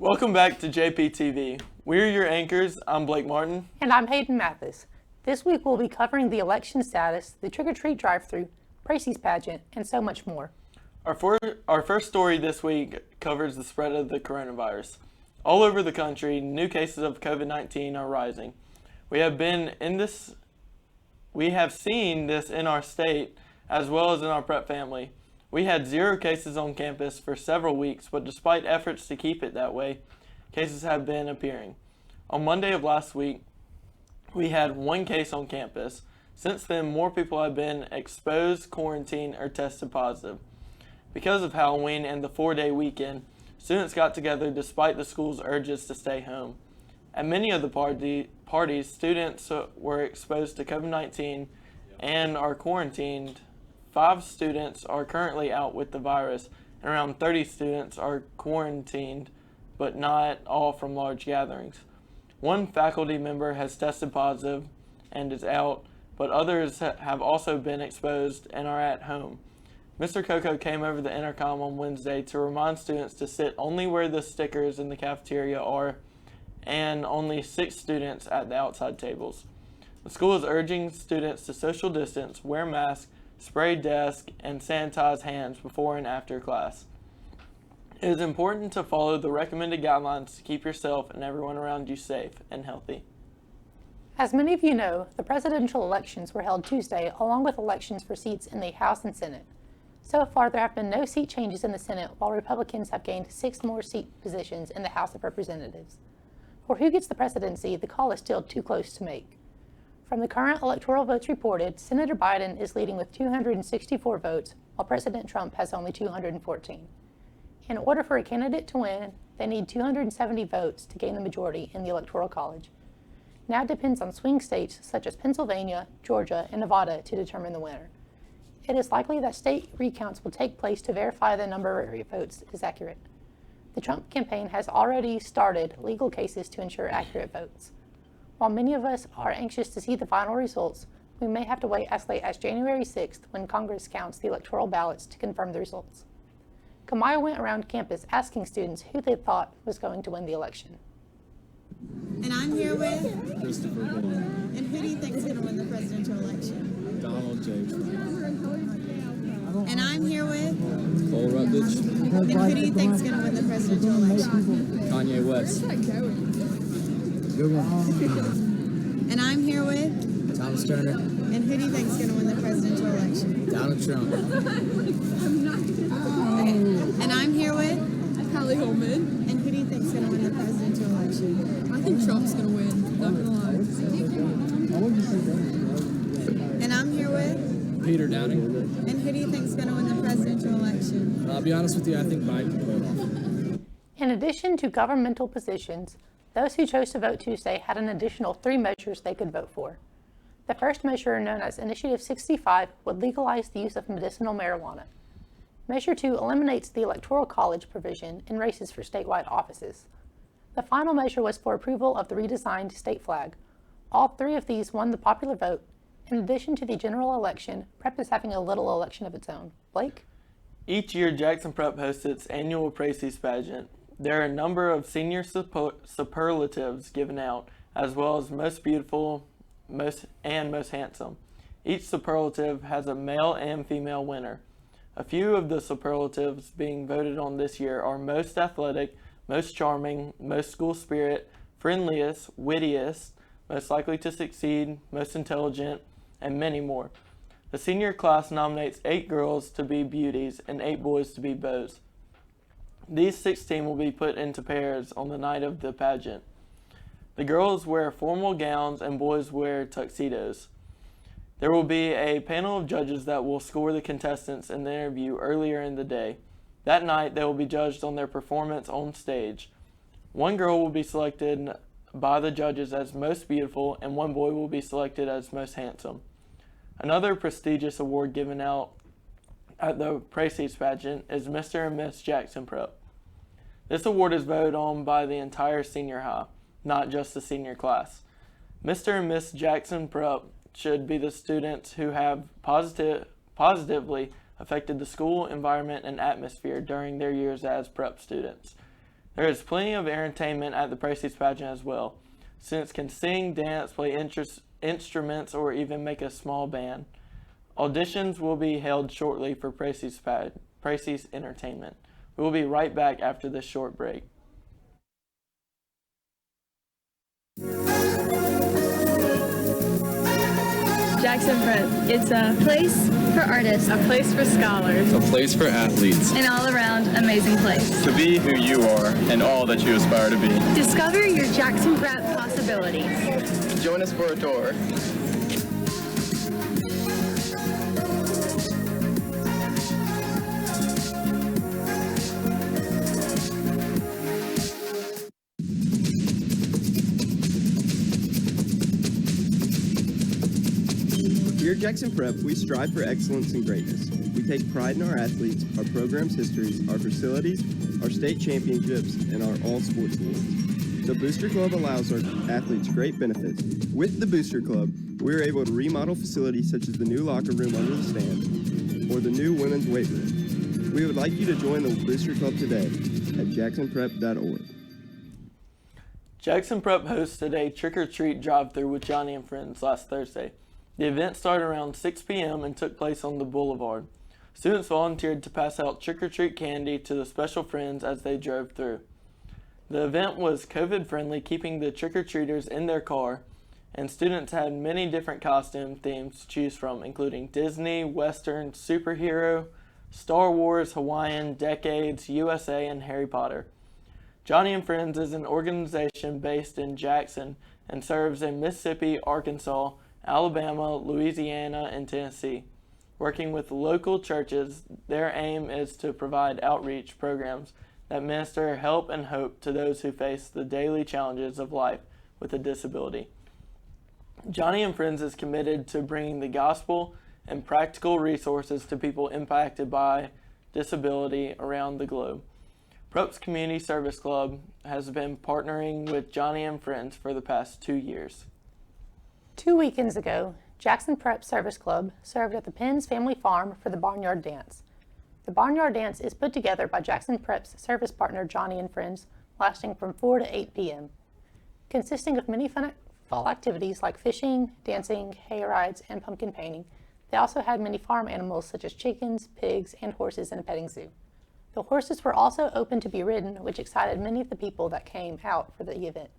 Welcome back to JPTV. We're your anchors. I'm Blake Martin. And I'm Hayden Mathis. This week we'll be covering the election status, the trick-or-treat drive-thru, Precy's pageant, and so much more. Our first story this week covers the spread of the coronavirus. All over the country, new cases of COVID-19 are rising. We have seen this in our state as well as in our prep family. We had 0 cases on campus for several weeks, but despite efforts to keep it that way, cases have been appearing. On Monday of last week, we had 1 case on campus. Since then, more people have been exposed, quarantined, or tested positive. Because of Halloween and the 4-day weekend, students got together despite the school's urges to stay home. At many of the parties, students were exposed to COVID-19 and are quarantined. 5 students are currently out with the virus, and around 30 students are quarantined, but not all from large gatherings. 1 faculty member has tested positive and is out, but others have also been exposed and are at home. Mr. Coco came over the intercom on Wednesday to remind students to sit only where the stickers in the cafeteria are, and only 6 students at the outside tables. The school is urging students to social distance, wear masks, spray desks, and sanitize hands before and after class. It is important to follow the recommended guidelines to keep yourself and everyone around you safe and healthy. As many of you know, the presidential elections were held Tuesday, along with elections for seats in the House and Senate. So far, there have been no seat changes in the Senate, while Republicans have gained 6 more seat positions in the House of Representatives. For who gets the presidency, the call is still too close to make. From the current electoral votes reported, Senator Biden is leading with 264 votes, while President Trump has only 214. In order for a candidate to win, they need 270 votes to gain the majority in the Electoral College. Now it depends on swing states such as Pennsylvania, Georgia, and Nevada to determine the winner. It is likely that state recounts will take place to verify the number of votes is accurate. The Trump campaign has already started legal cases to ensure accurate votes. While many of us are anxious to see the final results, we may have to wait as late as January 6th when Congress counts the electoral ballots to confirm the results. Kamaya went around campus asking students who they thought was going to win the election. And I'm here with Christopher Bourne. And who do you think is going to win the presidential election? Donald J. Trump. And I'm here with Cole Rutledge. And who do you think is going to win the presidential election? Kanye West. And I'm here with Thomas Turner. And who do you think is going to win the presidential election? Donald Trump. Okay. And I'm here with Hallie Holman. And who do you think is going to win the presidential election? I think Trump's going to win, not going to lie. And I'm here with Peter Downing. And who do you think is going to win the presidential election? I'll be honest with you, I think Biden can pull it off. In addition to governmental positions, those who chose to vote Tuesday had an additional 3 measures they could vote for. The first measure, known as Initiative 65, would legalize the use of medicinal marijuana. Measure 2 eliminates the Electoral College provision in races for statewide offices. The final measure was for approval of the redesigned state flag. All 3 of these won the popular vote. In addition to the general election, Prep is having a little election of its own. Blake? Each year, Jackson Prep hosts its annual Precy's pageant. There are a number of senior superlatives given out, as well as most beautiful, most handsome. Each superlative has a male and female winner. A few of the superlatives being voted on this year are most athletic, most charming, most school spirit, friendliest, wittiest, most likely to succeed, most intelligent, and many more. The senior class nominates 8 girls to be beauties and 8 boys to be beaux. These 16 will be put into pairs on the night of the pageant. The girls wear formal gowns and boys wear tuxedos. There will be a panel of judges that will score the contestants in the interview earlier in the day. That night, they will be judged on their performance on stage. 1 girl will be selected by the judges as most beautiful, and 1 boy will be selected as most handsome. Another prestigious award given out at the Precy's pageant is Mr. and Miss Jackson Prep. This award is voted on by the entire senior high, not just the senior class. Mr. and Miss Jackson Prep should be the students who have positively affected the school, environment, and atmosphere during their years as prep students. There is plenty of entertainment at the Precies pageant as well. Students can sing, dance, play instruments, or even make a small band. Auditions will be held shortly for Precies Entertainment. We will be right back after this short break. Jackson Prep. It's a place for artists, a place for scholars, a place for athletes, an all-around amazing place. to be who you are and all that you aspire to be. Discover your Jackson Prep possibilities. Join us for a tour. Here at Jackson Prep, we strive for excellence and greatness. We take pride in our athletes, our program's histories, our facilities, our state championships, and our all sports awards. The Booster Club allows our athletes great benefits. With the Booster Club, we are able to remodel facilities such as the new locker room under the stands or the new women's weight room. We would like you to join the Booster Club today at jacksonprep.org. Jackson Prep hosted a trick-or-treat drive-thru with Johnny and Friends last Thursday. The event started around 6 p.m. and took place on the boulevard. Students volunteered to pass out trick-or-treat candy to the special friends as they drove through. The event was COVID-friendly, keeping the trick-or-treaters in their car, and students had many different costume themes to choose from, including Disney, Western, superhero, Star Wars, Hawaiian, Decades, USA, and Harry Potter. Johnny and Friends is an organization based in Jackson and serves in Mississippi, Arkansas, Alabama, Louisiana, and Tennessee. Working with local churches, their aim is to provide outreach programs that minister help and hope to those who face the daily challenges of life with a disability. Johnny and Friends is committed to bringing the gospel and practical resources to people impacted by disability around the globe. Prep's Community Service Club has been partnering with Johnny and Friends for the past 2 years. 2 weekends ago, Jackson Prep Service Club served at the Penn's family farm for the Barnyard Dance. The Barnyard Dance is put together by Jackson Prep's service partner Johnny and Friends, lasting from 4 to 8 p.m. Consisting of many fun fall activities like fishing, dancing, hay rides, and pumpkin painting, they also had many farm animals such as chickens, pigs, and horses in a petting zoo. The horses were also open to be ridden, which excited many of the people that came out for the event.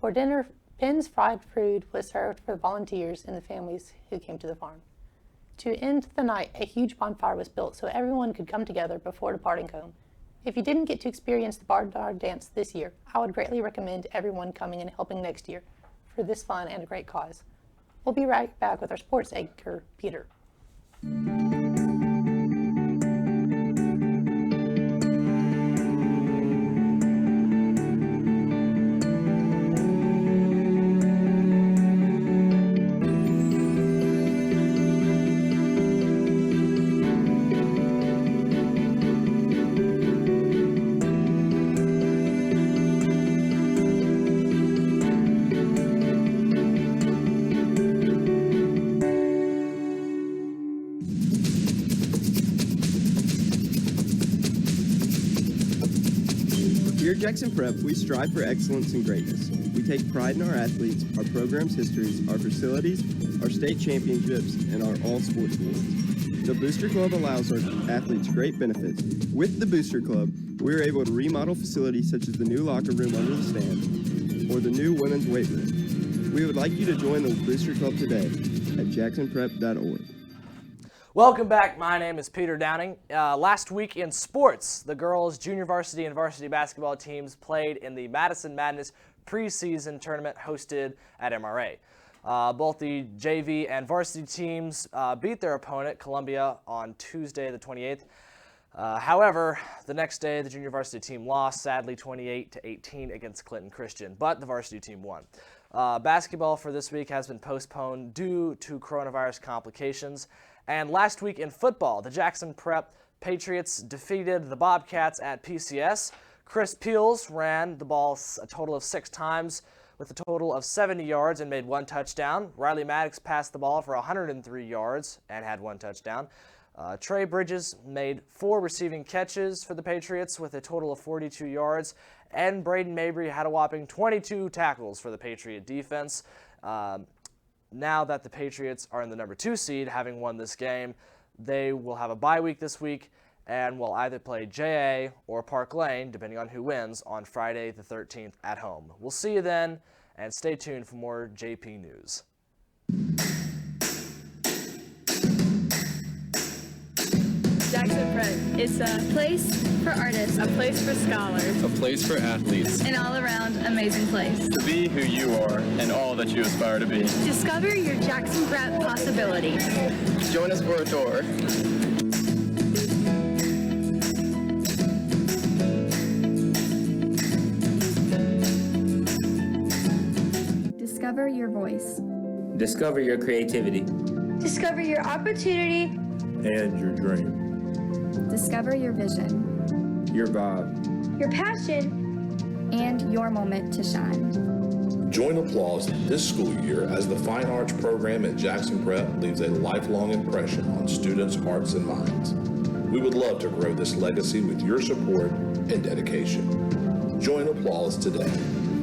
For dinner, Penn's fried food was served for the volunteers and the families who came to the farm. To end the night, a huge bonfire was built so everyone could come together before departing home. If you didn't get to experience the Barnyard Dance this year, I would greatly recommend everyone coming and helping next year for this fun and a great cause. We'll be right back with our sports anchor, Peter. Here at Jackson Prep, we strive for excellence and greatness. We take pride in our athletes, our program's histories, our facilities, our state championships, and our all sports awards. The Booster Club allows our athletes great benefits. With the Booster Club, we are able to remodel facilities such as the new locker room under the stands or the new women's weight room. We would like you to join the Booster Club today at jacksonprep.org. Welcome back. My name is Peter Downing. Last week in sports, the girls' junior varsity and varsity basketball teams played in the Madison Madness preseason tournament hosted at MRA. Both the JV and varsity teams beat their opponent, Columbia, on Tuesday the 28th. However, the next day, the junior varsity team lost, sadly 28-18 against Clinton Christian, but the varsity team won. Basketball for this week has been postponed due to coronavirus complications. And last week in football, the Jackson Prep Patriots defeated the Bobcats at PCS. Chris Peels ran the ball a total of 6 times with a total of 70 yards and made 1 touchdown. Riley Maddox passed the ball for 103 yards and had 1 touchdown. Trey Bridges made 4 receiving catches for the Patriots with a total of 42 yards, and Braden Mabry had a whopping 22 tackles for the Patriot defense. Now that the Patriots are in the number 2 seed, having won this game, they will have a bye week this week and will either play JA or Park Lane, depending on who wins, on Friday the 13th at home. We'll see you then, and stay tuned for more JP News. Jackson Prep. It's a place for artists, a place for scholars, A place for athletes. an all-around amazing place. To be who you are and all that you aspire to be. Discover your Jackson Prep possibilities. Join us for a tour. Discover your voice. Discover your creativity. Discover your opportunity. And your dream. Discover your vision. Your vibe. Your passion. And your moment to shine. Join Applause this school year as the Fine Arts program at Jackson Prep leaves a lifelong impression on students' hearts and minds. We would love to grow this legacy with your support and dedication. Join Applause today.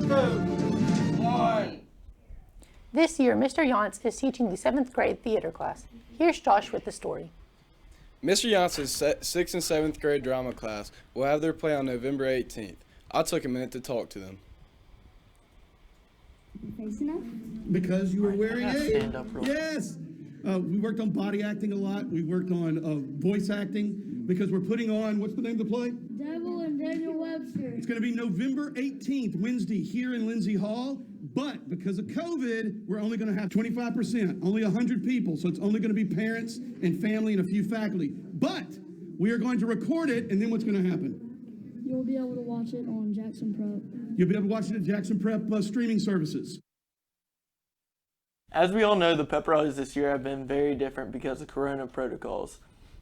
2, 1. This year, Mr. Yance is teaching the 7th grade theater class. Here's Josh with the story. Mr. Jance's 6th and 7th grade drama class will have their play on November 18th. I took a minute to talk to them. Facing up? Because you were wearing Stand up real quick. Yes! We worked on body acting a lot. We worked on voice acting because we're putting on, what's the name of the play? Devil and Daniel Webster. It's going to be November 18th, Wednesday, here in Lindsay Hall. But because of COVID, we're only going to have 25%, only 100 people. So it's only going to be parents and family and a few faculty. But we are going to record it, and then what's going to happen? You'll be able to watch it on Jackson Prep. You'll be able to watch it at Jackson Prep streaming services. As we all know, the pep rallies this year have been very different because of Corona protocols.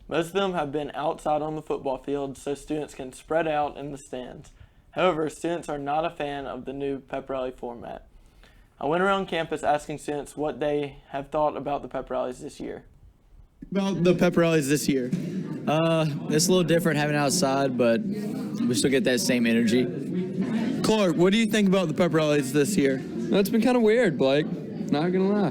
Most of them have been outside on the football field so students can spread out in the stands. However, students are not a fan of the new pep rally format. I went around campus asking students what they have thought about the pep rallies this year. About the pep rallies this year? It's a little different having it outside, but we still get that same energy. Clark, what do you think about the pep rallies this year? It's been kind of weird, Blake. Not gonna lie.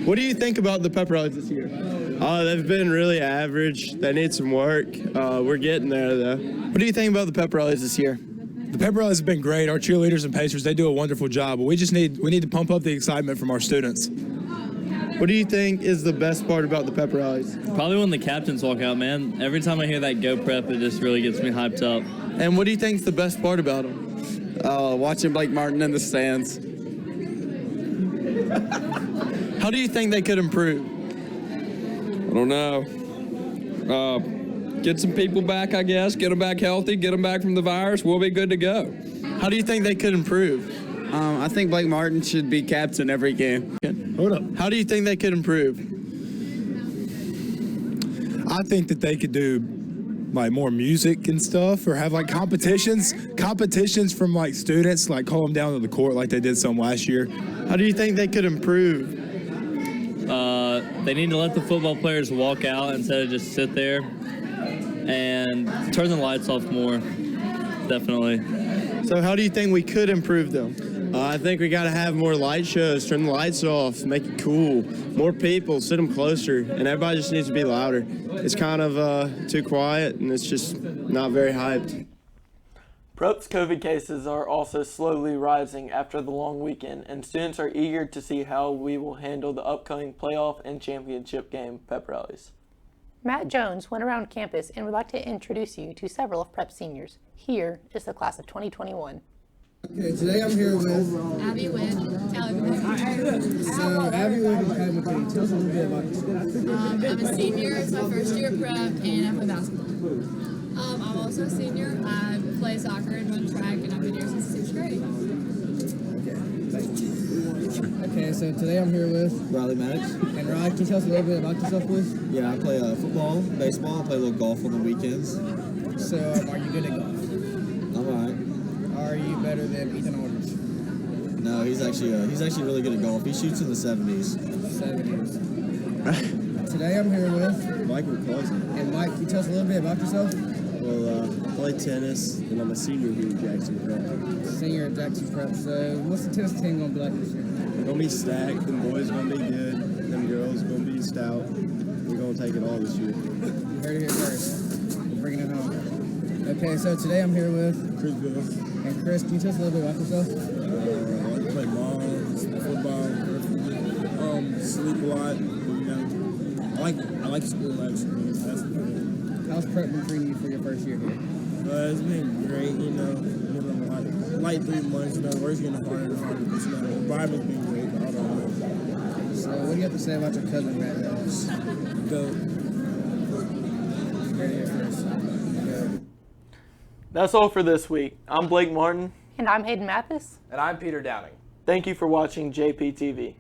What do you think about the pep rallies this year? They've been really average. They need some work. We're getting there, though. What do you think about the pep rallies this year? The pep rallies have been great. Our cheerleaders and pacers, they do a wonderful job. But we need to pump up the excitement from our students. What do you think is the best part about the pep rallies? Probably when the captains walk out, man. Every time I hear that go prep, it just really gets me hyped up. And what do you think is the best part about them? Watching Blake Martin in the stands. How do you think they could improve? I don't know. Get some people back, I guess. Get them back healthy. Get them back from the virus. We'll be good to go. How do you think they could improve? I think Blake Martin should be captain every game. Hold up. How do you think they could improve? I think that they could do like more music and stuff, or have like competitions from like students, like call them down to the court like they did some last year. How do you think they could improve? They need to let the football players walk out instead of just sit there, and turn the lights off more, definitely. So how do you think we could improve them? I think we got to have more light shows, turn the lights off, make it cool. More people, sit them closer, and everybody just needs to be louder. It's kind of too quiet, and it's just not very hyped. Prep's COVID cases are also slowly rising after the long weekend, and students are eager to see how we will handle the upcoming playoff and championship game pep rallies. Matt Jones went around campus and would like to introduce you to several of Prep seniors. Here is the class of 2021. Okay, today I'm here with Abby Wynn, Tyler McKay. So Abby Wynn and Tyler McKay. Tell us a little bit about yourself. I'm a senior. It's my first year at Prep, and I play basketball. I'm also a senior. I play soccer and run track, and I've been here since 6th grade. Okay, so today I'm here with Riley Maddox. And Riley, can you tell us a little bit about yourself, please? Yeah, I play football, baseball, I play a little golf on the weekends. So, are you good at golf? I'm alright. Are you better than Ethan Aldridge? No, he's actually really good at golf. He shoots in the 70s. 70s. Today I'm here with Michael Cousin. And Mike, can you tell us a little bit about yourself? Well, I play tennis, and I'm a senior here at Jackson Prep. Senior at Jackson Prep. So, what's the tennis team going to be like this year? We're going to be stacked. Them boys going to be good. Them girls going to be stout. We're going to take it all this year. You heard it here first. We're bringing it home. Okay, so today I'm here with Chris Bill. And Chris, can you tell us a little bit about yourself? I like to play ball, football, sleep a lot. I like school actually. That's the thing. How's prep been treating you for your first year here? It's been great, like 3 months, work's getting harder and harder, but the environment's been great, but I don't know. So what do you have to say about your cousin right now? Go. Right here first. Go. That's all for this week. I'm Blake Martin. And I'm Hayden Mathis. And I'm Peter Downing. Thank you for watching JPTV.